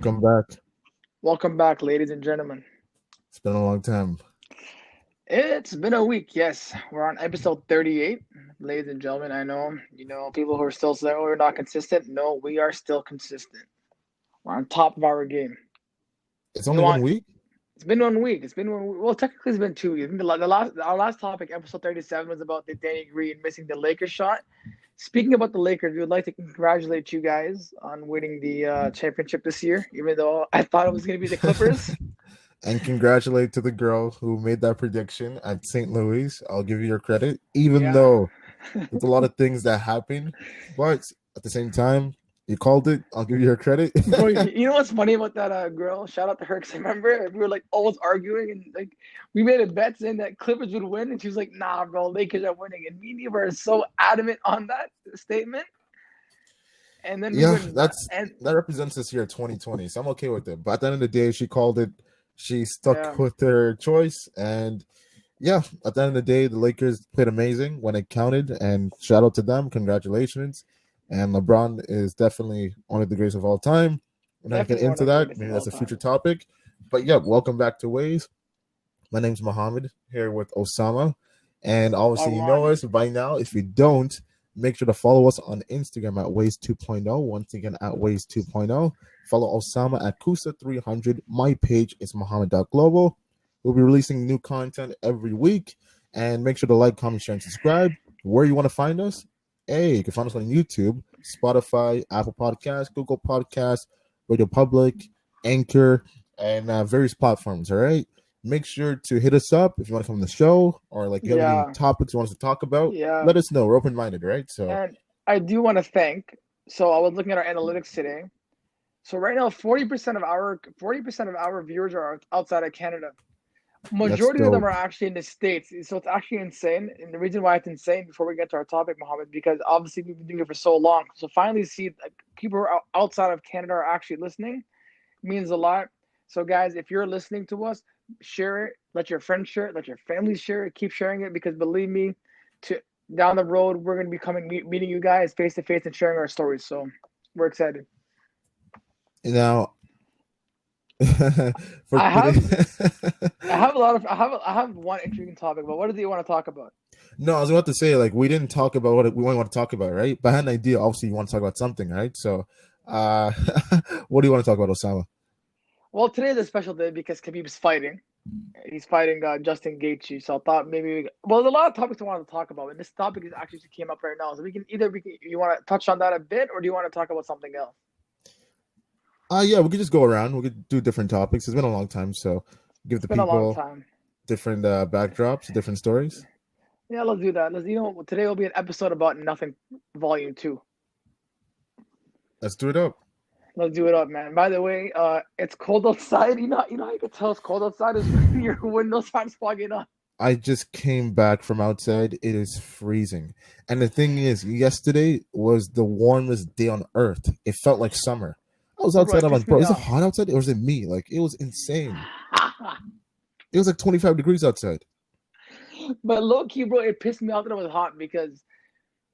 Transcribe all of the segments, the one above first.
Welcome back. Welcome back, ladies and gentlemen. It's been a long time. It's been a week. Yes, we're on episode 38. Ladies and gentlemen, I know, people who are still saying we're not consistent. No, we are still consistent. We're on top of our game. It's You only want? 1 week. It's been 1 week. It's been 1 week. Well, technically, it's been 2 weeks. I think our last topic, episode 37, was about the Danny Green missing the Lakers shot. Speaking about the Lakers, we would like to congratulate you guys on winning the championship this year, even though I thought it was going to be the Clippers. And congratulate to the girl who made that prediction at St. Louis. I'll give you your credit, even Yeah. though there's a lot of things that happen. But at the same time, you called it. I'll give you your credit. Bro, you know what's funny about that girl? Shout out to her, because I remember we were like always arguing, and like we made a bet saying that Clippers would win, and she was like, "Nah, bro, Lakers are winning." And me and you were so adamant on that statement, and then we Yeah, win. And that represents this year 2020. So I'm okay with it. But at the end of the day, she called it. She yeah, stuck with her choice. And yeah, at the end of the day, the Lakers played amazing when it counted. And shout out to them. Congratulations. And LeBron is definitely one of the greatest of all time. We're not going to get definitely one into of the that. greatest of Maybe all that's a time. future topic. But yeah, welcome back to Ways. My name's Mohammed, here with Osama. And obviously, you know Arwan, us by now. If you don't, make sure to follow us on Instagram at Ways 2.0. Once again, at Ways 2.0. Follow Osama at Kusa300. My page is Mohammed.global. We'll be releasing new content every week. And make sure to like, comment, share, and subscribe. Where you want to find us? Hey, you can find us on YouTube, Spotify, Apple Podcasts, Google Podcasts, Radio Public, Anchor, and various platforms. All right. Make sure to hit us up if you want to come on the show, or like you have any yeah, topics you want us to talk about. yeah. Let us know. We're open minded, right? So And I do want to thank. So I was looking at our analytics today. So right now, 40% of our viewers are outside of Canada. that's Majority of them dope. are actually in the States. So it's actually insane. And the reason why it's insane, before we get to our topic, Mohammed, because obviously we've been doing it for so long. So finally see like, people who are outside of Canada are actually listening means a lot. So guys, if you're listening to us, share it. Let your friends share it. Let your family share it. Keep sharing it, because believe me, to down the road we're going to be meeting you guys face to face and sharing our stories. So we're excited. Now, for I today, have I have a lot of I have one intriguing topic, but what do you want to talk about? no, I was about to say like we didn't talk about what we want to talk about, right? But I had an idea. Obviously, you want to talk about something, right? So, uh, what do you want to talk about, Osama? Well, today is a special day because Khabib's fighting. He's fighting Justin Gaethje. So I thought maybe well, there's a lot of topics I wanted to talk about, and this topic is actually just came up right now. So we can you want to touch on that a bit, or do you want to talk about something else? Yeah, we could just go around. We could do different topics. It's been a long time, so give It's the been a long people time. different backdrops, different stories. Yeah, let's do that. Today will be an episode about nothing, volume two. Let's do it up. Let's do it up, man. By the way, it's cold outside. You know how you can tell it's cold outside is when your window starts fogging up. I just came back from outside. It is freezing. And the thing is, yesterday was the warmest day on earth. It felt like summer. I was Bro, outside. it I'm like, pissed bro, me is it off. hot outside or is it me? Like, it was insane. It was like 25 degrees outside. But low key, bro, it pissed me off that it was hot, because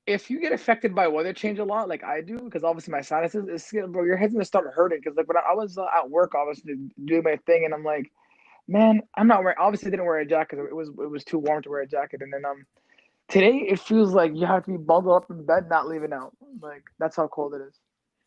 if you get affected by weather change a lot, like I do, because obviously my sinuses, bro, your head's gonna start hurting. Because like when I was at work, obviously doing my thing, and I'm like, man, I'm not wearing. Obviously, I didn't wear a jacket. It was too warm to wear a jacket, and then today it feels like you have to be bundled up in bed, not leaving out. Like that's how cold it is.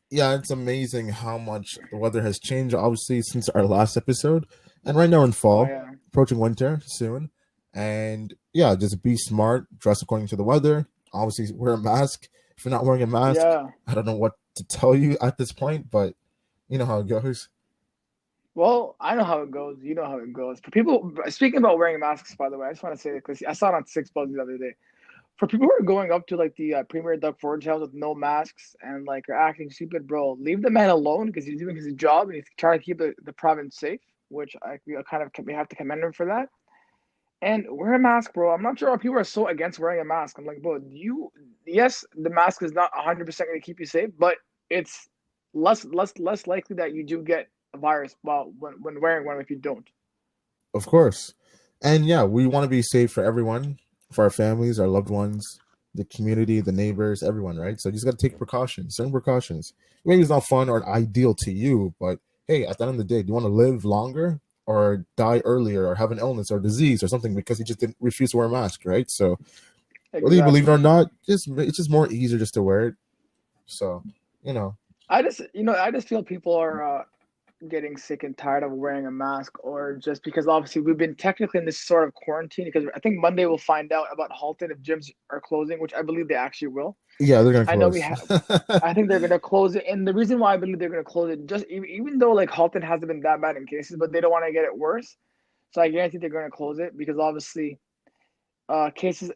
Yeah, it's amazing how much the weather has changed, obviously, since our last episode. And right now in Oh fall, yeah, approaching winter soon. And yeah, just be smart, dress according to the weather. Obviously, wear a mask. If you're not wearing a mask, yeah. I don't know what to tell you at this point, but you know how it goes. Well, I know how it goes. You know how it goes. For people, speaking about wearing masks, by the way, I just want to say that because I saw it on Six Bucks the other day. For people who are going up to like the Premier Doug Ford house with no masks and like are acting stupid, bro, leave the man alone, because he's doing his job and he's trying to keep the province safe, which we kind of we have to commend him for that. And wear a mask, bro. I'm not sure why people are so against wearing a mask. I'm like, bro, yes, the mask is not 100% going to keep you safe, but it's less likely that you do get a virus while when wearing one if you don't. Of course. And yeah, we want to be safe for everyone, for our families, our loved ones, the community, the neighbors, everyone, right? So you just got to take precautions, certain precautions. Maybe it's not fun or ideal to you, but hey, at the end of the day, do you want to live longer or die earlier or have an illness or disease or something because you just didn't refuse to wear a mask, right? So whether you believe it Exactly. or not, it's just more easier just to wear it. So, you know, I just feel people are getting sick and tired of wearing a mask, or just because obviously we've been technically in this sort of quarantine. Because I think Monday we'll find out about Halton if gyms are closing, which I believe they actually will. yeah, they're gonna I know we close. have. I think they're gonna close it, and the reason why I believe they're gonna close it, just even though like Halton hasn't been that bad in cases, but they don't want to get it worse. So I guarantee they're gonna close it because obviously cases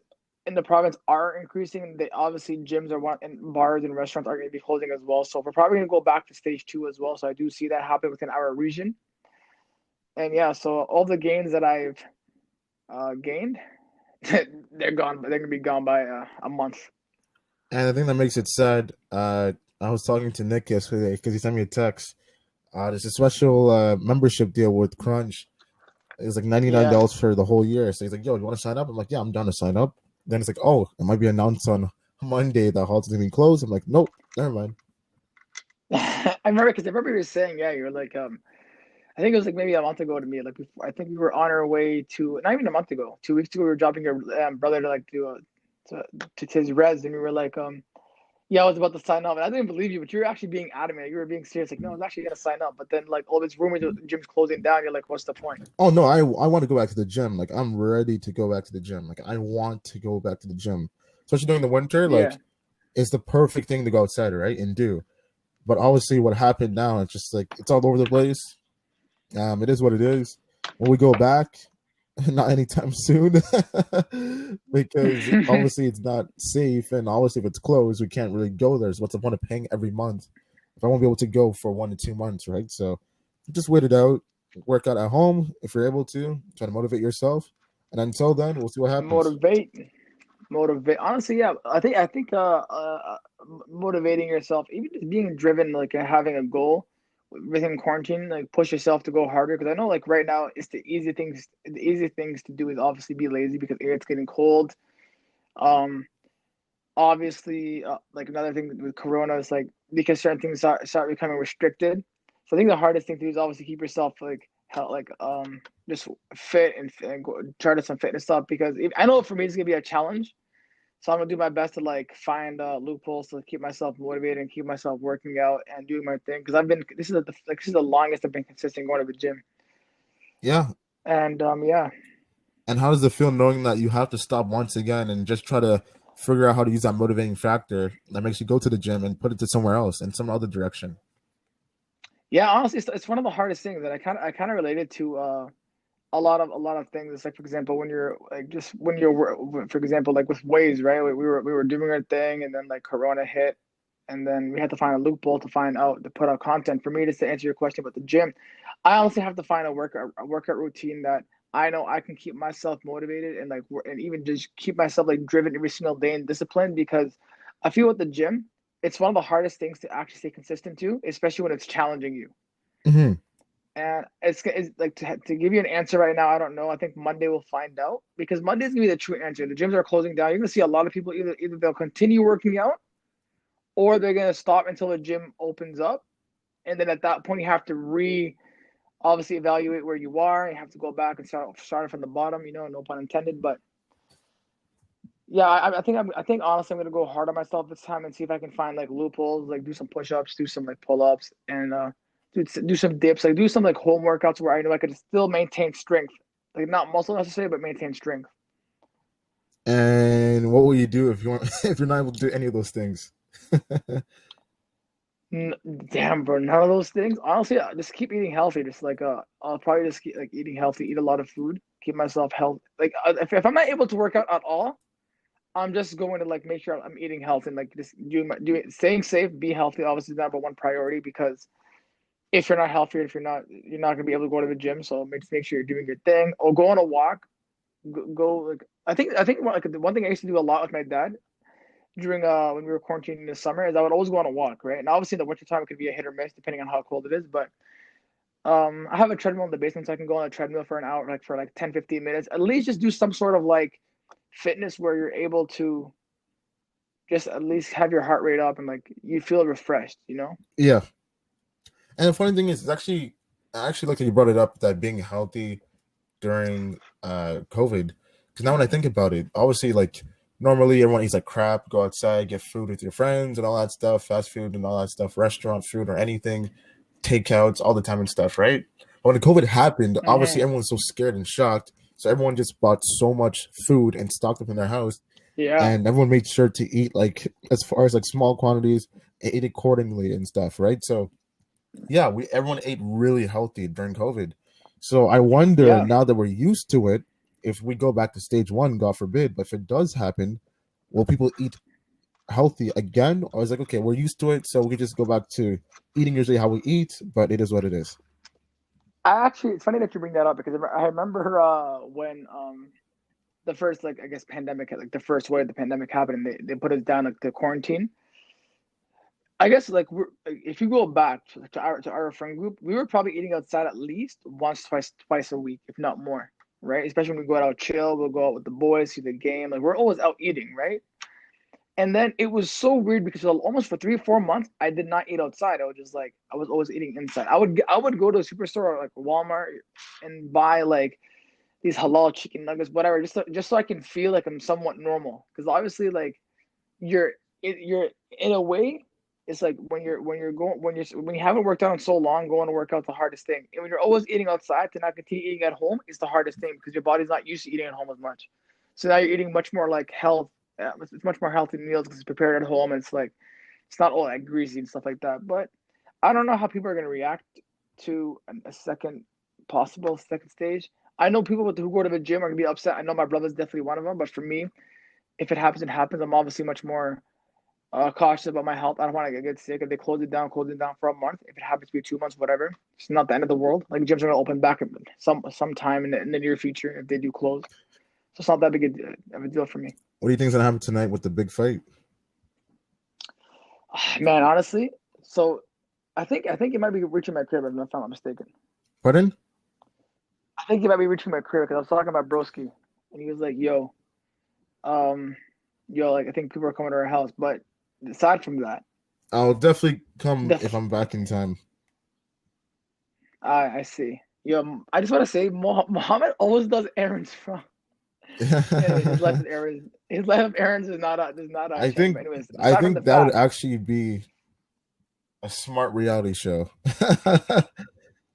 in the province are increasing. They obviously gyms are one, and bars and restaurants are going to be closing as well. So we're probably going to go back to stage two as well. So I do see that happen within our region. And yeah, so all the gains that I've gained, they're gone. They're going to be gone by a month. And the thing that makes it sad, I was talking to Nick yesterday because he sent me a text. There's a special membership deal with Crunch. It's like Yeah. $99 for the whole year. So he's like, "Yo, you want to sign up?" I'm like, "Yeah, I'm down to sign up." Then it's like, "Oh, it might be announced on Monday that Halton's gonna be closed." I'm like, "Nope, never mind." I remember because I remember you were saying, yeah, you were like, I think it was like maybe a month ago to me. Like before, I think we were on our way to not even a month ago, 2 weeks ago. We were dropping your brother to like to his res, and we were like, yeah, I was about to sign up, and I didn't believe you, but you were actually being adamant. You were being serious, like, no, I was actually gonna sign up. But then, like, all these rumors of the gym's closing down. You're like, what's the point? Oh no, I want to go back to the gym. Like I'm ready to go back to the gym. Like I want to go back to the gym, especially during the winter. Yeah, Like it's the perfect thing to go outside, right, and do. But obviously, what happened now, it's just like it's all over the place. It is what it is. When we go back, not anytime soon, because obviously it's not safe, and obviously if it's closed, we can't really go there. So what's the point of paying every month if I won't be able to go for 1 to 2 months, right? So just wait it out, work out at home if you're able to, try to motivate yourself, and until then, we'll see what happens. motivate, motivate. Honestly, yeah, I think motivating yourself, even just being driven, like having a goal within quarantine, like push yourself to go harder. Because I know, like right now, it's the easy things. The easy things to do is obviously be lazy because it's getting cold. Um, obviously, like another thing with Corona is like because certain things start becoming restricted. So I think the hardest thing to do is obviously keep yourself like just fit and go, try to some fitness stuff because I know for me it's gonna be a challenge. So I'm gonna do my best to like find loopholes to keep myself motivated and keep myself working out and doing my thing because I've been this is the longest I've been consistent going to the gym. Yeah. And yeah, And how does it feel knowing that you have to stop once again and just try to figure out how to use that motivating factor that makes you go to the gym and put it to somewhere else in some other direction? yeah, honestly, it's one of the hardest things that I kind of related to a lot of things. It's like for example, when you're like just when you're for example like with Waze, right? We were doing our thing, and then like Corona hit, and then we had to find a loophole to find out to put out content. For me, just to answer your question about the gym, I honestly have to find a workout routine that I know I can keep myself motivated and like and even just keep myself like driven every single day and disciplined because I feel with the gym, it's one of the hardest things to actually stay consistent to, especially when it's challenging you. Mm-hmm. And it's like to give you an answer right now, I don't know. I think Monday we'll find out because Monday's gonna be the true answer. The gyms are closing down. You're gonna see a lot of people either they'll continue working out or they're gonna stop until the gym opens up. And then at that point you have to obviously evaluate where you are. You have to go back and start from the bottom, no pun intended. But yeah, I think honestly I'm gonna go hard on myself this time and see if I can find like loopholes, like do some push-ups, do some like pull-ups, and do some dips, like do some like home workouts where I know I could still maintain strength, like not muscle necessarily, but maintain strength. And what will you do if you want if you're not able to do any of those things? Damn, bro, none of those things. Honestly, just keep eating healthy. Just like I'll probably just keep like eating healthy, eat a lot of food, keep myself healthy. Like if I'm not able to work out at all, I'm just going to like make sure I'm eating healthy and like just doing staying safe, be healthy. Obviously, is number one priority because if you're not healthy, if you're not gonna be able to go to the gym. So make sure you're doing your thing or go on a walk. Go like I think like the one thing I used to do a lot with my dad during when we were quarantining in the summer is I would always go on a walk, right? And obviously in the wintertime it could be a hit or miss depending on how cold it is, but I have a treadmill in the basement so I can go on a treadmill for an hour, like for like 10, 15 minutes. At least just do some sort of like fitness where you're able to just at least have your heart rate up and like you feel refreshed. Yeah. And the funny thing is, I actually like that you brought it up that being healthy during COVID. Because now when I think about it, obviously like normally everyone eats like crap, go outside, get food with your friends and all that stuff, fast food and all that stuff, restaurant food or anything, takeouts all the time and stuff, right? But when COVID happened, obviously Hmm. everyone was so scared and shocked. So everyone just bought so much food and stocked up in their house, Yeah, and everyone made sure to eat like as far as like small quantities and eat accordingly and stuff, right? So yeah, we everyone ate really healthy during COVID. So I wonder yeah. now that we're used to it, if we go back to stage one, God forbid, but if it does happen, will people eat healthy again? Or is it like, okay, we're used to it, so we can just go back to eating usually how we eat, but it is what it is. I actually, it's funny that you bring that up because I remember when the first like I guess pandemic, like the first wave of the pandemic happened, and they put us down like the quarantine. I guess like if you go back to our friend group, we were probably eating outside at least once, twice a week, if not more, right? Especially when we go out chill, we'll go out with the boys, see the game. Like we're always out eating, right? And then it was so weird because almost for 3 or 4 months, I did not eat outside. I was just like I was always eating inside. I would go to a superstore or like Walmart and buy like these halal chicken nuggets, whatever, just so I can feel like I'm somewhat normal. Because obviously, like you're in a way, it's like when you haven't worked out in so long, going to work out the hardest thing. And when you're always eating outside, to not continue eating at home is the hardest thing because your body's not used to eating at home as much. So now you're eating much more like health. It's much more healthy meals because it's prepared at home. And it's like it's not all like greasy and stuff like that. But I don't know how people are going to react to a second possible second stage. I know people who go to the gym are going to be upset. I know my brother's definitely one of them. But for me, if it happens, it happens. I'm obviously much more cautious about my health. I don't want to get sick. If they close it down for a month, if it happens to be 2 months, whatever, it's not the end of the world. Like gyms are gonna open back sometime in the near future if they do close. So it's not that big of a deal for me. What do you think is gonna happen tonight with the big fight? Man, honestly, so I think it might be reaching my crib if I'm not mistaken. Pardon? I think it might be reaching my crib because I was talking about Broski and he was like, um, like I think people are coming to our house. But aside from that, I'll definitely come the if I'm back in time. I see. I just want to say Mohammed always does errands from. Anyways, his life of errands. His life of errands is not I check. But think anyways, I aside from the think that would fact, actually be a smart reality show.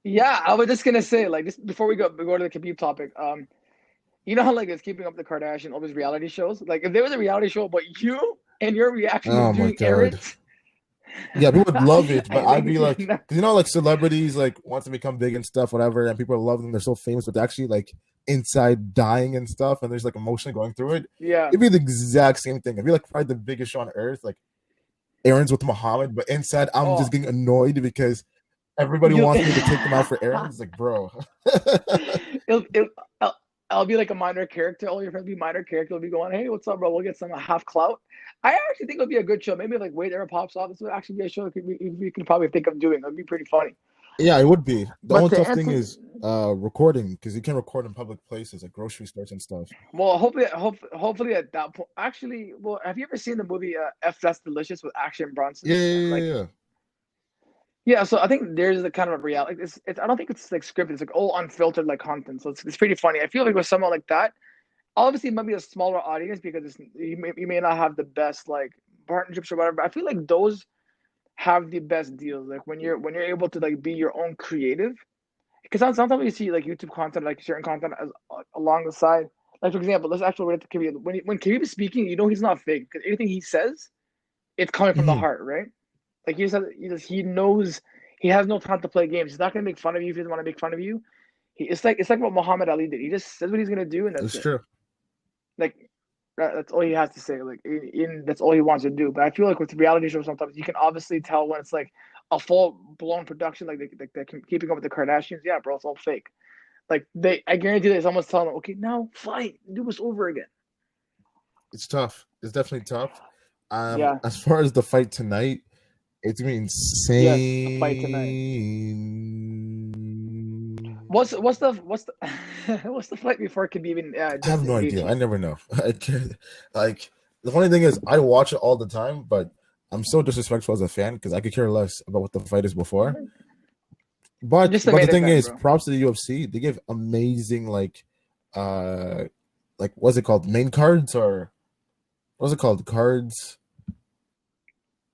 yeah, I was just gonna say like just before we go to the Khabib topic. You know how like it's Keeping Up the Kardashian, all these reality shows. Like if there was a reality show about you and your reaction to Oh my doing god. errands, Yeah, people would love it, but I I'd be think like, cause you know, like celebrities like want to become big and stuff, whatever, and people love them. They're so famous, but they're actually like inside dying and stuff, and there's like emotion going through it. yeah. It'd be the exact same thing. It'd be like probably the biggest show on earth, like errands with Muhammad, but inside I'm just Oh, getting annoyed because everybody you. wants me to take them out for errands. Like, bro. it'll, I'll be like a minor character. All your friends be minor character. Will be going, "Hey, what's up, bro? We'll get some half clout." I actually think it'll be a good show. Maybe like Wade ever pops off. This would actually be a show that we can probably think of doing. It'd be pretty funny. Yeah, it would be. The But only to tough thing answer, is recording because you can't record in public places like grocery stores and stuff. well, hopefully at that point. Actually, well, have you ever seen the movie F That's Delicious with Action Yeah, Bronson? yeah, And yeah, like, yeah. yeah, so I think there's a kind of a reality. Like, it's. I don't think it's like scripted. It's like all unfiltered like content. So it's pretty funny. I feel like with someone like that, obviously it might be a smaller audience because you may not have the best like partnerships or whatever. But I feel like those have the best deals. Like when you're able to like be your own creative. Because sometimes you see like YouTube content, like certain content as along the side. Like for example, let's actually relate to Khabib. When Khabib is speaking, you know he's not fake because anything he says, it's coming from the Hmm. heart, right? Like he knows he has no time to play games. He's not gonna make fun of you if he doesn't want to make fun of you. It's like what Muhammad Ali did. He just says what he's gonna do, and that's It's it. true. Like that's all he has to say. Like that's all he wants to do. But I feel like with reality shows, sometimes you can obviously tell when it's like a full blown production, like they're keeping up with the Kardashians. Yeah, bro, it's all fake. Like I guarantee that someone's telling them, okay, now fight, do this over again. It's tough. It's definitely tough. Yeah. As far as the fight tonight, it's gonna be Yes, the fight tonight. insane. What's the what's the fight before Khabib and I have no Justin idea. I Gaethje? never know. I can't, like the funny thing is, I watch it all the time, but I'm so disrespectful as a fan because I could care less about what the fight is before. But Just the the main thing event, is, bro. props to the UFC. They give amazing what's it called? Main cards or what's it called? Cards.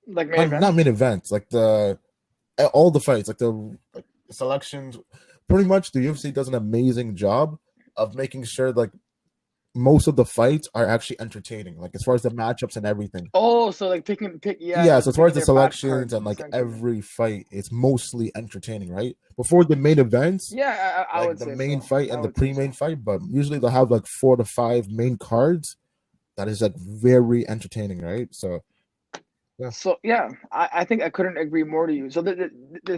Like main Not events. main events. Like the all the fights, like the selections. Pretty much, the UFC does an amazing job of making sure like most of the fights are actually entertaining. Like as far as the matchups and everything. Oh, so like yeah, Yeah, yeah, so so as far as picking the their match selections cards and like essentially. every fight, it's mostly entertaining, right? Before the main events, Yeah, I like would the say main so. fight I and the would say pre-main so. fight, but usually they'll have like 4 to 5 main cards that is like very entertaining, right? So yeah. So yeah, I think I couldn't agree more to you. So the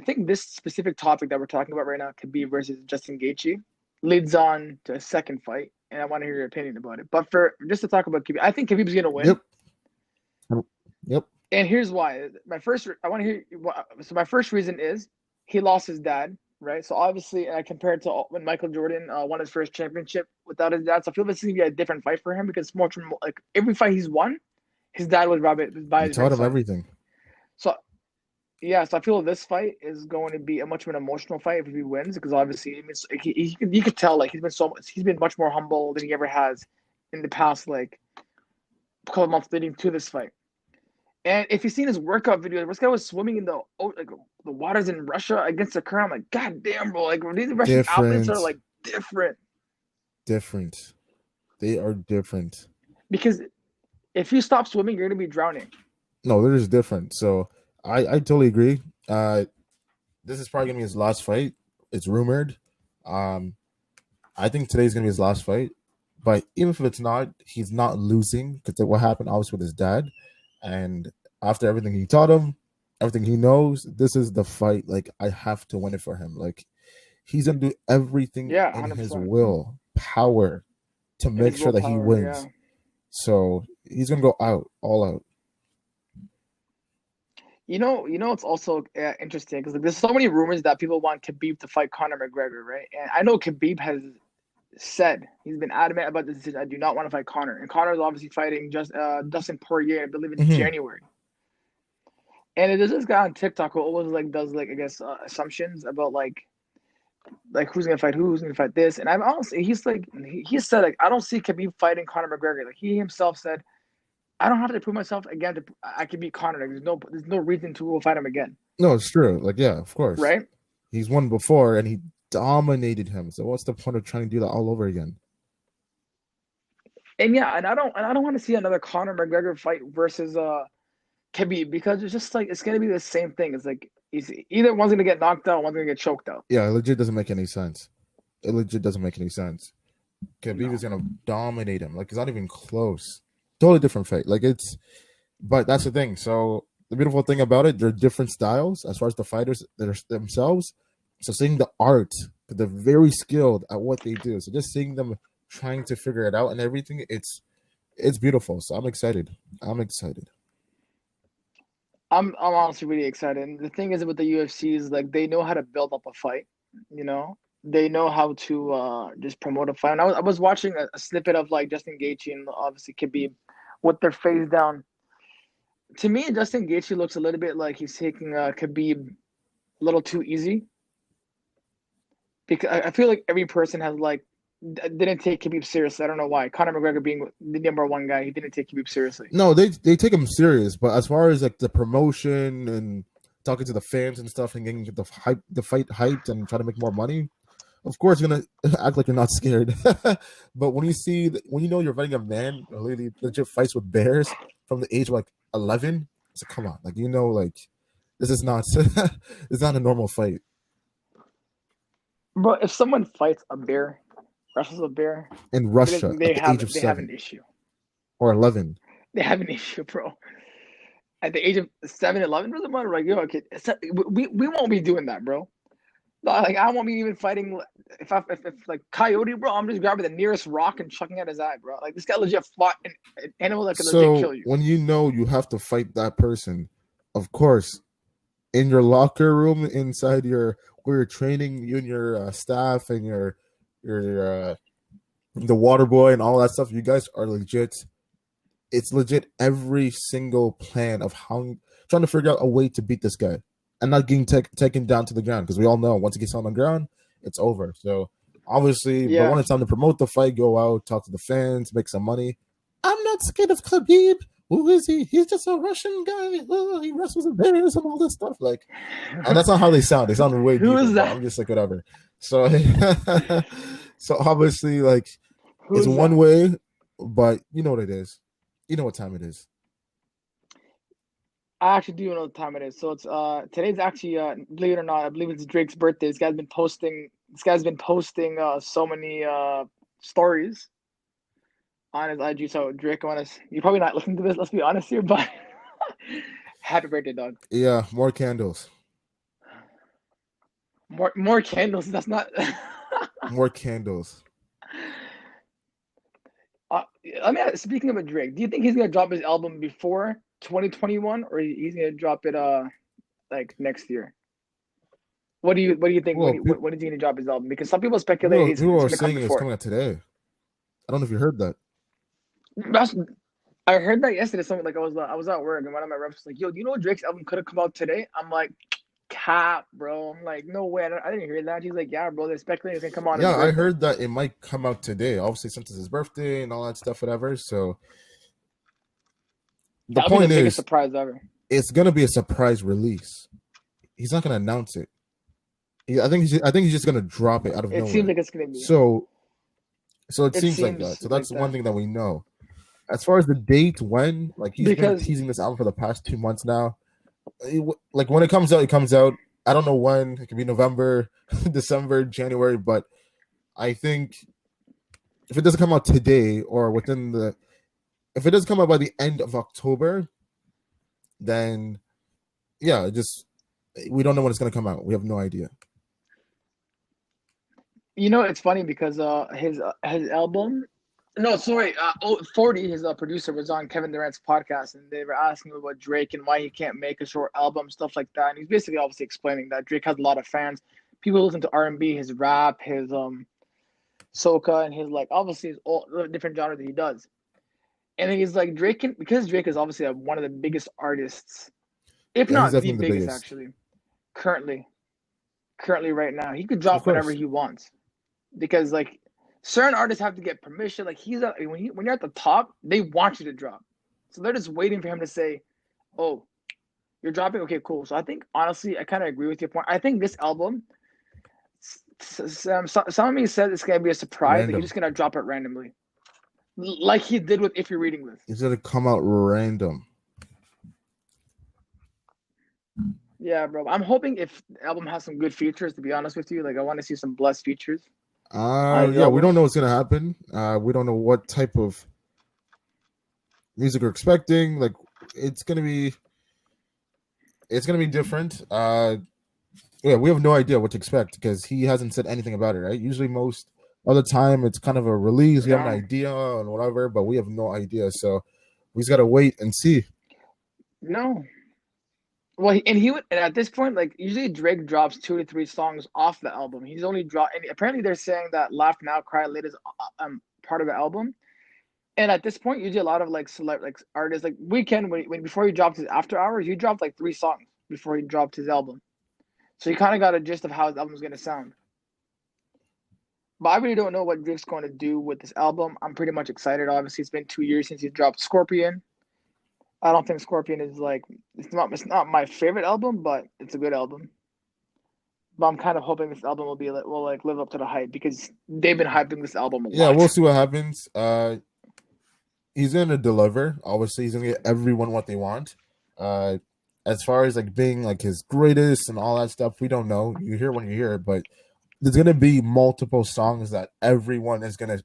thing, this specific topic that we're talking about right now, Khabib versus Justin Gaethje, leads on to a second fight, and I want to hear your opinion about it. But for just to talk about Khabib, I think Khabib's gonna win, Yep. Yep. and here's why. I want to hear. So my first reason is he lost his dad, right? So obviously, and I compare it to when Michael Jordan won his first championship without his dad. So I feel this is gonna be a different fight for him because it's more like every fight he's won, his dad was by He his taught him ringside. everything. So yeah, so I feel this fight is going to be a much more emotional fight if he wins because obviously, I mean, you could tell like he's been much more humble than he ever has in the past like couple of months leading to this fight. And if you've seen his workout videos, this guy was swimming in the waters in Russia against the current. I'm like, God damn, bro! Like these Russian athletes are Different. like different Different. They are different. because if you stop swimming, you're gonna be drowning. No, they're just different. So I totally agree. This is probably gonna be his last fight. It's rumored. Um, I think today's gonna be his last fight. But even if it's not, he's not losing because what happened obviously with his dad. And after everything he taught him, everything he knows, this is the fight. Like I have to win it for him. Like he's gonna do everything Yeah, in his 100% will, power to in make his sure that he willpower. Yeah. wins. So he's gonna go out, all out. It's also interesting because like, there's so many rumors that people want Khabib to fight Conor McGregor, right? And I know Khabib has said he's been adamant about this decision. I do not want to fight Conor, and Conor is obviously fighting just Dustin Poirier, I believe in Mm-hmm. January. And there's this guy on TikTok who always like does like I guess assumptions about like who's gonna fight who's gonna fight this. And I'm honestly he said like I don't see Khabib fighting Conor McGregor. Like he himself said, I don't have to prove myself again to I can beat Conor. Like, there's no reason to go fight him again, No, it's true. Like, yeah, of course. right? He's won before and he dominated him. So what's the point of trying to do that all over again? And yeah, and I don't want to see another Conor McGregor fight versus Khabib because it's just like it's gonna be the same thing. It's like he's either one's gonna get knocked out, one's gonna get choked out. Yeah, it legit doesn't make any sense. It legit doesn't make any sense. Khabib No. is gonna dominate him. Like it's not even close. Totally different fight. Like it's but that's the thing. So the beautiful thing about it, they're different styles as far as the fighters themselves. So seeing the art, they're very skilled at what they do. So just seeing them trying to figure it out and everything, it's beautiful. So I'm excited. I'm excited. I'm honestly really excited. And the thing is with the UFC is like they know how to build up a fight. You know, they know how to just promote a fight. And I was watching a snippet of like Justin Gaethje and obviously Khabib with their face down. To me, Justin Gaethje looks a little bit like he's taking Khabib a little too easy because I feel like every person has like didn't take Khabib seriously. I don't know why. Conor McGregor being the number one guy, he didn't take Khabib seriously. No, they take him serious, but as far as like the promotion and talking to the fans and stuff and getting the fight hyped and trying to make more money, of course you're gonna act like you're not scared. But when you know you're fighting a man who really legit fights with bears from the age of like 11, it's like come on, like like this is not it's not a normal fight But if someone fights a bear, wrestles a bear, in Russia they at the have age of they have an 7 issue. or 11. They have an issue, bro. At the age of 7, 11, doesn't matter. Like, yo, okay, we won't be doing that, bro. Like, I won't be even fighting. If like Coyote, bro, I'm just grabbing the nearest rock and chucking at his eye, bro. Like, this guy legit fought an animal that could legit So kill you. when you know you have to fight that person, of course, in your locker room inside your where you're training, you and your staff and your the water boy and all that stuff, you guys are legit. It's legit every single plan of how trying to figure out a way to beat this guy. and not getting taken down to the ground, because we all know once it gets on the ground, it's over. So obviously, but Yeah. when it's time to promote the fight, go out, talk to the fans, make some money. I'm not scared of Khabib. Who is he? He's just a Russian guy. Oh, he wrestles with bears and all this stuff. Like, and that's not how they sound. They sound way Who deeper. is But that? I'm just like whatever. So, so obviously, like Who it's is one that? way, but you know what it is. You know what time it is. I actually do know what time it is. So it's today's actually believe it or not, I believe it's Drake's birthday. This guy's been posting so many stories on his IG. So Drake, I want to you probably not listening to this, let's be honest here, but happy birthday, dog. Yeah, more candles, More candles. That's not more candles. uh, let me ask, speaking of a Drake, do you think he's gonna drop his album before 2021 or he's gonna drop it like next year? What do you think Well, when is he gonna drop his album? Because some people speculate people it's are gonna come saying it's before. coming out today. I don't know if you heard that. That's, I heard that yesterday. Something like I was at work and one of my reps was like, "Yo, do you know Drake's album could have come out today?" I'm like, "Cap, bro." I'm like, "No way." I didn't hear that. He's like, "Yeah, bro. They're speculating it's gonna come on his Yeah, I birthday." heard that it might come out today. Obviously, since it's his birthday and all that stuff, whatever. So the That would be the point biggest is, surprise ever. it's gonna be a surprise release. He's not gonna announce it. I think he's just gonna drop it out of It seems nowhere. like it's gonna be. So it It seems like that. seems So like that's one that thing that we know. As far as the date, when, like, he's been because teasing this album for the past 2 months now. Like when it comes out, it comes out. I don't know when. It could be November, December, January, but I think if it doesn't come out today or if it doesn't come out by the end of October, then yeah, just we don't know when it's gonna come out. We have no idea. it's funny because his album. No, sorry. 40, his producer, was on Kevin Durant's podcast, and they were asking him about Drake and why he can't make a short album, stuff like that. And he's basically obviously explaining that Drake has a lot of fans. People listen to R&B, his rap, his soca, and his like obviously his all the different genre that he does. And he's like because Drake is obviously one of the biggest artists, if Yeah, he's not the definitely the biggest biggest, actually, currently, right now, he could of drop whenever course. he wants because like certain artists have to get permission. Like when you're at the top, they want you to drop, so they're just waiting for him to say, "Oh, you're dropping. Okay, cool." So I think honestly, I kind of agree with your point. I think this album, some of me said it's gonna be a surprise. Like he's Random. just gonna drop it randomly, like he did with If You're Reading This. It's gonna come out random. Yeah, bro. I'm hoping if the album has some good features. To be honest with you, like I want to see some blessed features on his Yeah, we don't album. know what's gonna happen. We don't know what type of music we're expecting. Like, it's gonna be, it's gonna be different. Yeah, we have no idea what to expect because he hasn't said anything about it. Right? Usually, most of the time, it's kind of a release. We have an No, idea and whatever, but we have no idea. So we just gotta wait and see. no. Well, and at this point, like usually Drake drops 2 to 3 songs off the album. He's only dropped, and apparently they're saying that "Laugh Now, Cry Later" is part of the album. And at this point, usually a lot of like like artists like Weekend when before he dropped his After Hours, he dropped like 3 songs before he dropped his album. So you kind of got a gist of how his album's gonna sound. But I really don't know what Drake's going to do with this album. I'm pretty much excited. Obviously, it's been 2 years since he dropped Scorpion. I don't think Scorpion is like it's not my favorite album, but it's a good album. But I'm kind of hoping this album will like live up to the hype because they've been hyping this album a Yeah, we'll lot. see what happens. He's gonna deliver. Obviously, he's gonna get everyone what they want. Uh, as far as like being like his greatest and all that stuff, we don't know. You hear when you hear it, but there's gonna be multiple songs that everyone is gonna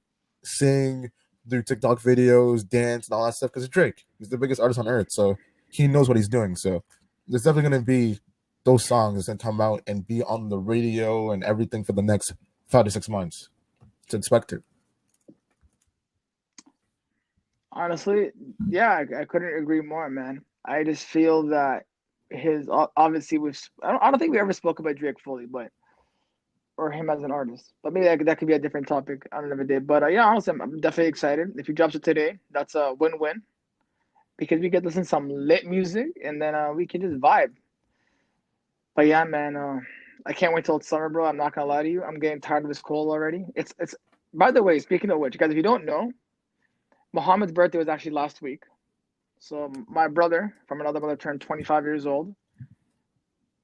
sing, do TikTok videos, dance, and all that stuff because it's Drake. He's the biggest artist on earth, so he knows what he's doing. So there's definitely gonna be those songs that come out and be on the radio and everything for the next 5 to 6 months. To expect it. Honestly, yeah, I couldn't agree more, man. I just feel that his obviously I don't think we ever spoke about Drake fully, but or him as an artist. But maybe that could be a different topic on another day. But yeah, honestly, I'm definitely excited. If he drops it today, that's a win-win because we get to listen to some lit music and then we can just vibe. But yeah, man, I can't wait till it's summer, bro. I'm not gonna lie to you. I'm getting tired of this cold already. It's. By the way, speaking of which, guys, if you don't know, Muhammad's birthday was actually last week. So my brother from another mother turned 25 years old.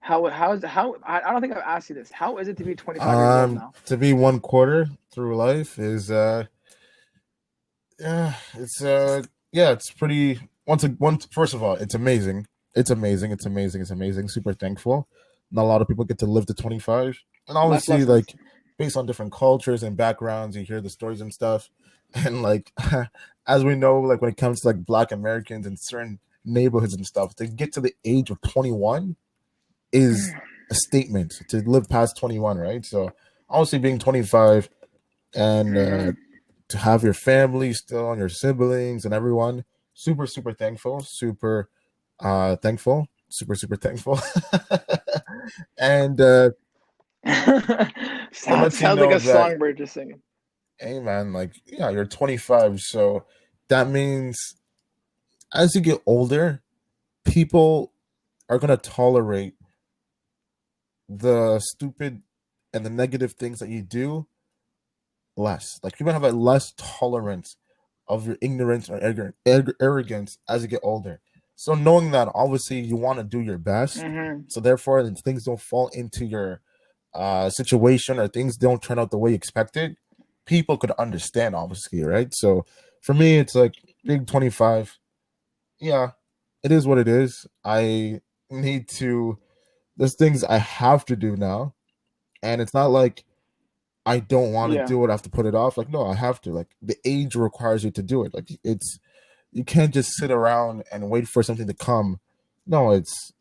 How I don't think I've asked you this. How is it to be 25 years old now? To be one quarter through life is yeah, it's yeah, it's pretty. First of all, it's amazing. It's amazing. It's amazing. It's amazing. Super thankful. Not a lot of people get to live to 25, and Life obviously, lessons. like based on different cultures and backgrounds, you hear the stories and stuff. And like, as we know, like when it comes to like Black Americans in certain neighborhoods and stuff, to get to the age of 21 is a statement. To live past 21, right? So, obviously, being 25 and Mm-hmm. to have your family still and your siblings and everyone, super thankful, thankful, super thankful. And it lets you Sounds like know a that, songbird just singing. hey man, like yeah, you're 25, so that means as you get older, people are gonna tolerate the stupid and the negative things that you do less. Like people have a less tolerance of your ignorance or arrogance as you get older. So knowing that, obviously you want to do your best. Mm-hmm. So therefore, things don't fall into your situation or things don't turn out the way you expected. People could understand, obviously, right? So for me, it's like being 25. Yeah, it is what it is. I need to. There's things I have to do now, and it's not like I don't want to Yeah. do it. I have to put it off. Like, no, I have to. Like, the age requires you to do it. Like, it's you can't just sit around and wait for something to come. No, it's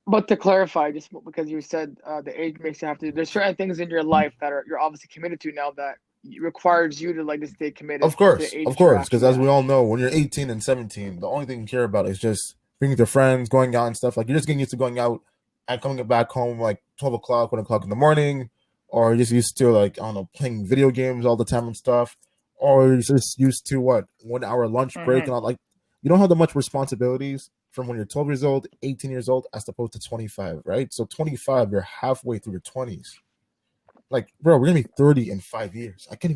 But to clarify, just because you said the age makes you have to, there's certain things in your life that are you're obviously committed to now that requires you to like to stay committed to the age of that you're course, because actually as we at. all know, when you're 18 and 17, the only thing you care about is just being with your friends, going out and stuff. Like, you're just getting used to going out and coming back home like 12 o'clock, 1 o'clock in the morning, or you're just used to like I don't know playing video games all the time and stuff, or you're just used to what 1 hour lunch break Mm-hmm. and all. Like, you don't have that much responsibilities from when you're 12 years old, 18 years old, as opposed to 25, right? So 25, you're halfway through your 20s. Like, bro, we're gonna be 30 in 5 years. I can't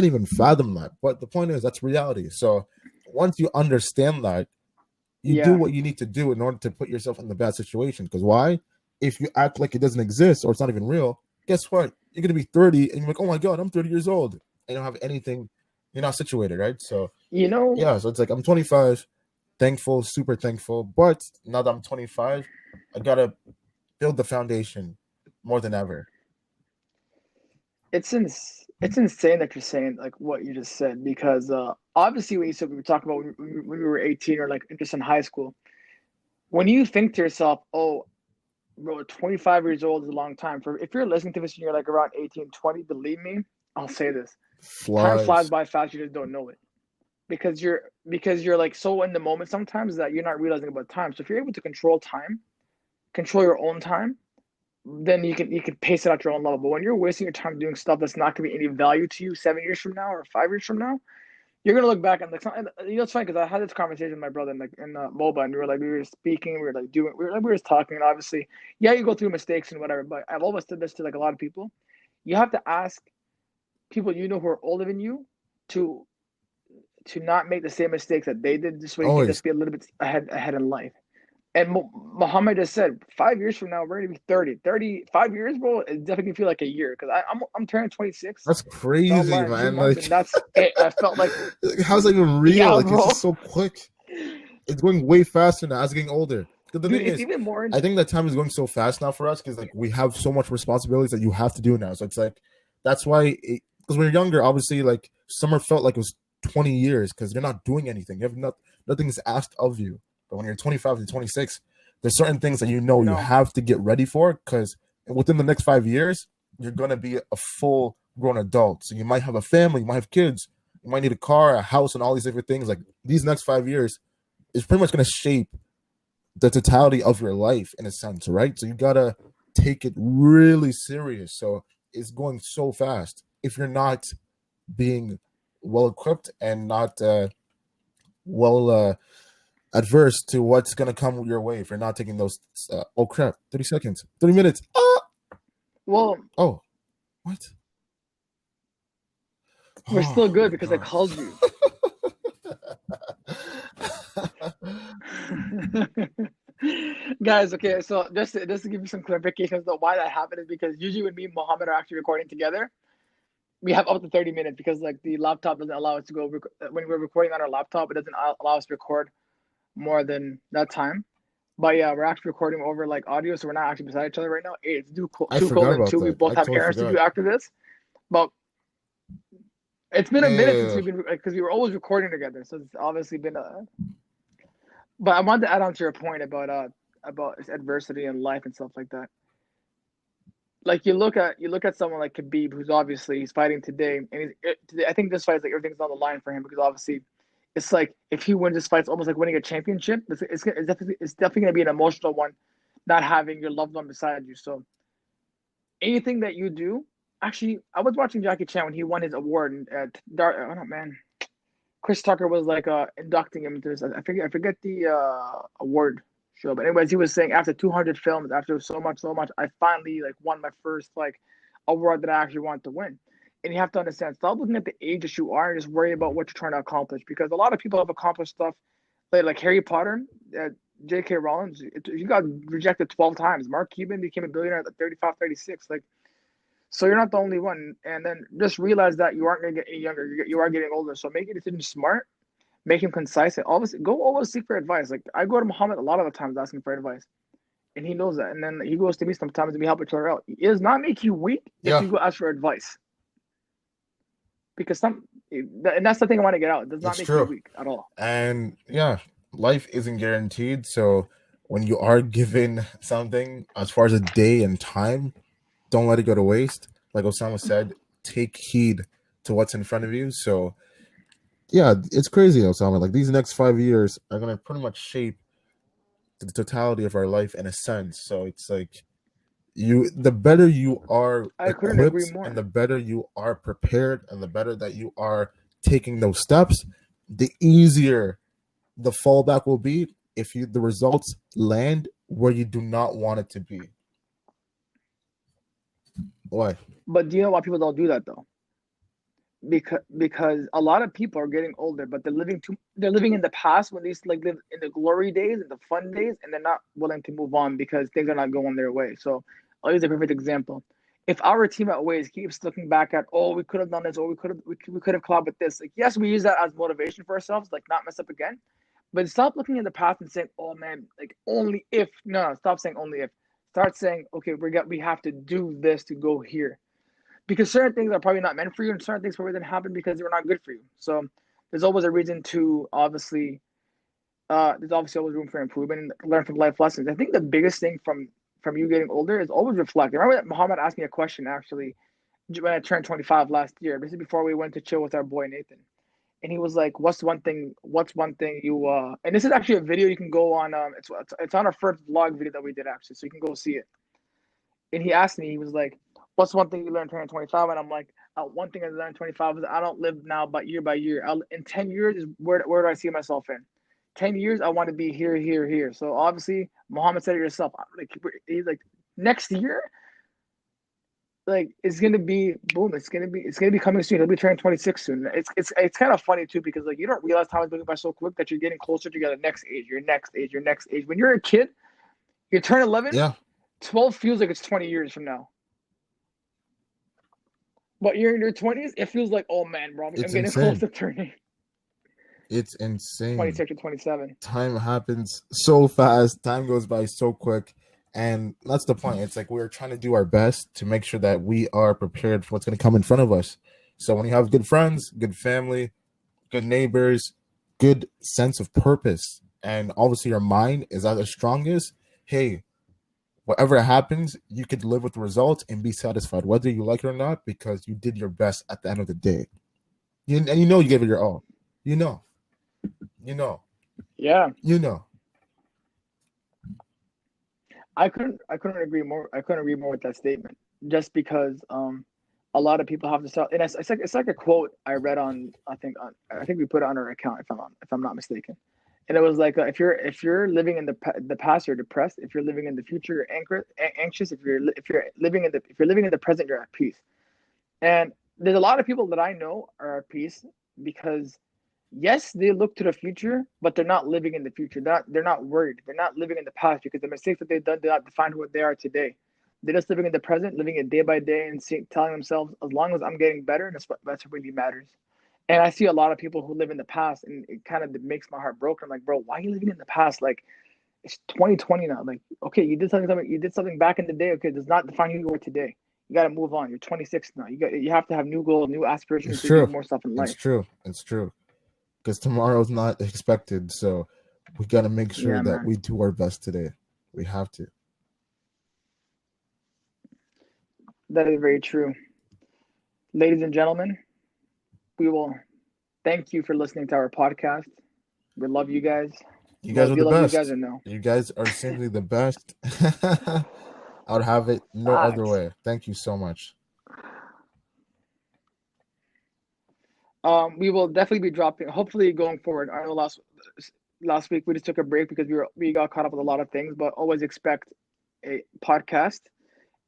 even fathom that. But the point is, that's reality. So once you understand that, you do Yeah. what you need to do in order to put yourself in the bad situation. Because why? If you act like it doesn't exist or it's not even real, guess what? You're gonna be 30 and you're like, oh my god, I'm 30 years old. And you don't have anything. You're not situated, right? So You know, yeah. So it's like I'm 25, thankful, super thankful. But now that I'm 25, I gotta build the foundation more than ever. it's insane that you're saying like what you just said because obviously when you said we were talking about when we were 18 or like just in high school, when you think to yourself, oh, bro, 25 years old is a long time. For if you're listening to this and you're like around 18, 20, believe me, I'll say this. Time flies Flies. by fast, you just don't know it. Because you're like so in the moment sometimes that you're not realizing about time. So if you're able to control time, control your own time, then you can pace it at your own level. But when you're wasting your time doing stuff that's not gonna be any value to you 7 years from now or 5 years from now, you're gonna look back and like it's funny because I had this conversation with my brother in MOBA and we were speaking, we were like doing we were just talking and obviously yeah you go through mistakes and whatever, but I've always said this to like a lot of people. You have to ask people you know who are older than you to not make the same mistakes that they did. This way you can Always. just be a little bit ahead in life. And Muhammad just said 5 years from now we're gonna be 30. 5 years, bro. It definitely can feel like a year because I'm turning 26. That's No crazy, lie, in two man. months, Like, and that's it. I felt like how's that even real? yeah, Like, it's bro. just so quick. It's going way faster now as getting older. Because the Dude, thing it's is, even more. I think that time is going so fast now for us because like we have so much responsibilities that you have to do now. So it's like that's why. Because when you're younger, obviously, like summer felt like it was 20 years because you're not doing anything. You have nothing's asked of you. But when you're 25 to 26, there's certain things that you know you No, have to get ready for because within the next 5 years, you're gonna be a full grown adult. So you might have a family, you might have kids, you might need a car, a house, and all these different things. Like these next 5 years is pretty much gonna shape the totality of your life in a sense, right? So you gotta take it really serious. So it's going so fast. If you're not being well equipped and not well adverse to what's gonna come your way if you're not taking those. Oh crap! 30 seconds, 3 minutes. Ah! Well, Oh, what? we're still Oh good my because I god. called you. Guys, okay, so just to give you some clarifications though, why that happened is because usually when me and Mohammed are actually recording together, we have up to 30 minutes because like the laptop doesn't allow us to go when we're recording on our laptop, it doesn't allow us to record more than that time. But yeah, we're actually recording over like audio, so we're not actually beside each other right now. A, it's I too forgot cold, and about two, we that. both I have totally errands to do forgot. after this. But it's been a minute since Yeah. we've been because we were always recording together, so it's obviously been a. But I wanted to add on to your point about adversity in life and stuff like that. Like you look at someone like Khabib, who's obviously he's fighting today, and today, I think this fight is like everything's on the line for him because obviously it's like if he wins this fight, it's almost like winning a championship. It's definitely going to be an emotional one, not having your loved one beside you. So anything that you do, actually, I was watching Jackie Chan when he won his award, and oh no, man, Chris Tucker was like inducting him into this. I forget the award show, but anyways, he was saying after 200 films, after so much, I finally like won my first like award that I actually wanted to win. And you have to understand, stop looking at the age that you are and just worry about what you're trying to accomplish. Because a lot of people have accomplished stuff like Harry Potter, uh, J.K. Rowling. He got rejected 12 times. Mark Cuban became a billionaire at 35, 36. Like, so you're not the only one. And then just realize that you aren't going to get any younger. You are getting older. So make your decision smart, make him concise, and always seek for advice. Like I go to Muhammad a lot of the times asking for advice, and he knows that. And then he goes to me sometimes, and we help each other out. It does not make you weak if Yeah, you go ask for advice, because and that's the thing I want to get out. It does not it's make you true. weak at all. And yeah, life isn't guaranteed. So when you are given something as far as a day and time, don't let it go to waste. Like Osama said, take heed to what's in front of you. So yeah, it's crazy, Osama. Like these next 5 years are gonna pretty much shape the totality of our life in a sense. So it's like the better you are I couldn't agree equipped and more. the better you are prepared and the better that you are taking those steps, the easier the fallback will be if the results land where you do not want it to be. Why? But do you know why people don't do that though? Because a lot of people are getting older, but they're living in the past when they used to like live in the glory days and the fun days, and they're not willing to move on because things are not going their way. So I'll use a perfect example. If our team at Ways keeps looking back at, oh, we could have done this, or we could have collabed with this, like yes, we use that as motivation for ourselves, like not mess up again. But stop looking in the past and saying, oh man, like only if. No, stop saying only if. Start saying, okay, we have to do this to go here, because certain things are probably not meant for you, and certain things probably didn't happen because they were not good for you. So there's always a reason to obviously there's obviously always room for improvement and learn from life lessons. I think the biggest thing from you getting older is always reflect. I remember that Muhammad asked me a question actually when I turned 25 last year. This is before we went to chill with our boy Nathan. And he was like, what's one thing you and this is actually a video you can go on it's on our first vlog video that we did actually, so you can go see it. And he asked me, he was like, "What's one thing you learned turning 25?" And I'm like, "One thing I learned 25 is I don't live now, but year by year. In 10 years, is where do I see myself in? 10 years, I want to be here, here, here." So obviously, Muhammad said it yourself. Like he's like, next year, like it's gonna be boom. It's gonna be coming soon. He'll be turning 26 soon. It's kind of funny too because like you don't realize time is going by so quick that you're getting closer to your next age, your next age, your next age. When you're a kid, you turn 11, Yeah, 12 feels like it's 20 years from now. But you're in your 20s, it feels like, oh man, bro, I'm it's getting close insane. to turning It's insane. 26 or 27. Time happens so fast. Time goes by so quick. And that's the point. It's like we're trying to do our best to make sure that we are prepared for what's going to come in front of us. So when you have good friends, good family, good neighbors, good sense of purpose, and obviously your mind is at its strongest, hey, whatever happens, you could live with the results and be satisfied, whether you like it or not, because you did your best at the end of the day. And you know you gave it your all. You know, you know, Yeah, you know. I couldn't agree more. I couldn't agree more with that statement. Just because a lot of people have to start, and it's like a quote I read on I think we put it on our account if I'm not mistaken. And it was like if you're living in the past, you're depressed. If you're living in the future, you're anxious. If you're living in the present, you're at peace. And there's a lot of people that I know are at peace because yes, they look to the future, but they're not living in the future. They're not worried. They're not living in the past because the mistakes that they've done do not define who they are today. They're just living in the present, living it day by day, and telling themselves, as long as I'm getting better, that's what really matters. And I see a lot of people who live in the past, and it kind of makes my heart broken. I'm like, bro, why are you living in the past? Like, it's 2020 now. Like, okay, you did something back in the day. Okay, it does not define who you are today. You got to move on. You're 26 now. You have to have new goals, new aspirations It's to do true. more stuff in It's life. true. It's true. Because tomorrow's not expected, so we got to make sure Yeah, that man. we do our best today. We have to. That is very true. Ladies and gentlemen, we will thank you for listening to our podcast. We love you guys. You guys are Do you the love these guys best. or no? You guys are simply the best. I would have it no other Facts. way. Thank you so much. We will definitely be dropping. Hopefully, going forward. I know last week we just took a break because we got caught up with a lot of things, but always expect a podcast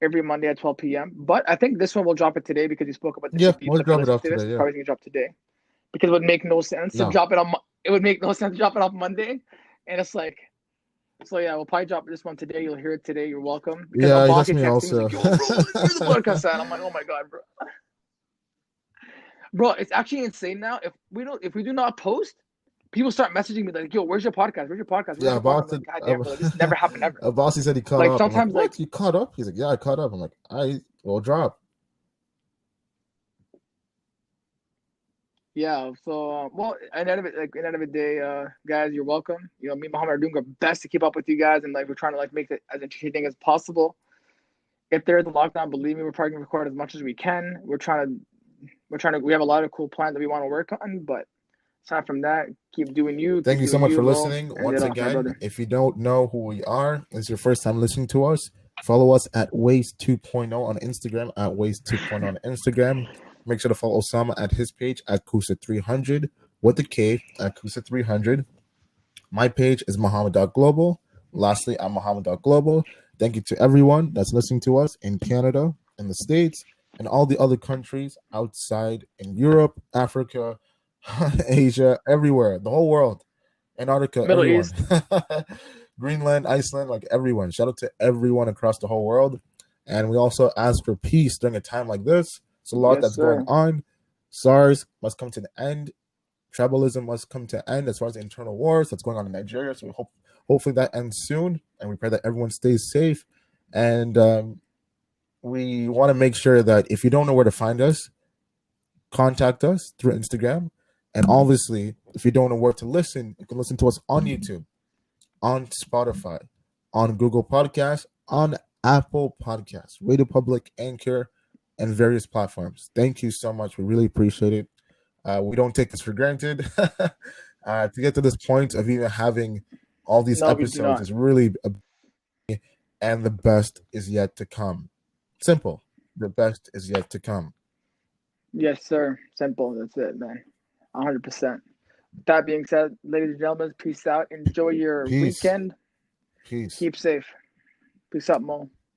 every Monday at 12 p.m. But I think this one will drop it today because you spoke about the Yeah, khabib. we'll So if you're drop it listening off to this, today. it's Yeah. probably gonna drop today because it would make no sense to No. drop it on. It would make no sense to drop it off Monday, and it's like. So yeah, we'll probably drop this one today. You'll hear it today. You're welcome. Because Yeah, he Abbasi texted me texted me. He's also. like, "Yo, bro, where's the podcast at?" I'm like, "Oh my god, bro." Bro, it's actually insane now. If we do not post, people start messaging me like, "Yo, where's your podcast? Where's your podcast? Where's Yeah, your podcast?" I'm boss like, said. "God damn, bro, this never happened ever." Bossy said he caught Like up. I'm like, sometimes, like what? You caught up? He's like, yeah, I caught up. I'm like, I will drop. yeah. So well, at the end of the day, guys, you're welcome. You know, me and Muhammad are doing our best to keep up with you guys, and like we're trying to like make it as entertaining as possible. If there is a lockdown, believe me, we're probably gonna record as much as we can. We have a lot of cool plans that we want to work on, but aside from that, Thank keep you so doing much you, for bro, listening. and get Once off, my again, brother. if you don't know who we are, it's your first time listening to us, follow us at Ways 2.0 on Instagram, at Ways 2.0 on Instagram. Make sure to follow Osama at his page at Kusa300 with the K at Kusa300. My page is Mohammed.global. Lastly, I'm Mohammed.global. Thank you to everyone that's listening to us in Canada, in the States, and all the other countries outside in Europe, Africa, Asia, everywhere, the whole world, Antarctica, Middle everyone, East. Greenland, Iceland, like everyone. Shout out to everyone across the whole world. And we also ask for peace during a time like this. It's a lot Yes, that's going sir. on. SARS must come to the end. Tribalism must come to an end as far as the internal wars that's going on in Nigeria. So we hopefully that ends soon. And we pray that everyone stays safe. And we want to make sure that if you don't know where to find us, contact us through Instagram. And obviously, if you don't know where to listen, you can listen to us on YouTube, on Spotify, on Google Podcasts, on Apple Podcasts, Radio Public, Anchor, and various platforms. Thank you so much. We really appreciate it. We don't take this for granted. To get to this point of even having all these No, we do episodes not. is really, and the best is yet to come. Simple. The best is yet to come. Yes, sir. Simple. That's it, man. 100%. That being said, ladies and gentlemen, peace out. Enjoy your Peace. weekend. Peace. Keep safe. Peace out, Mo.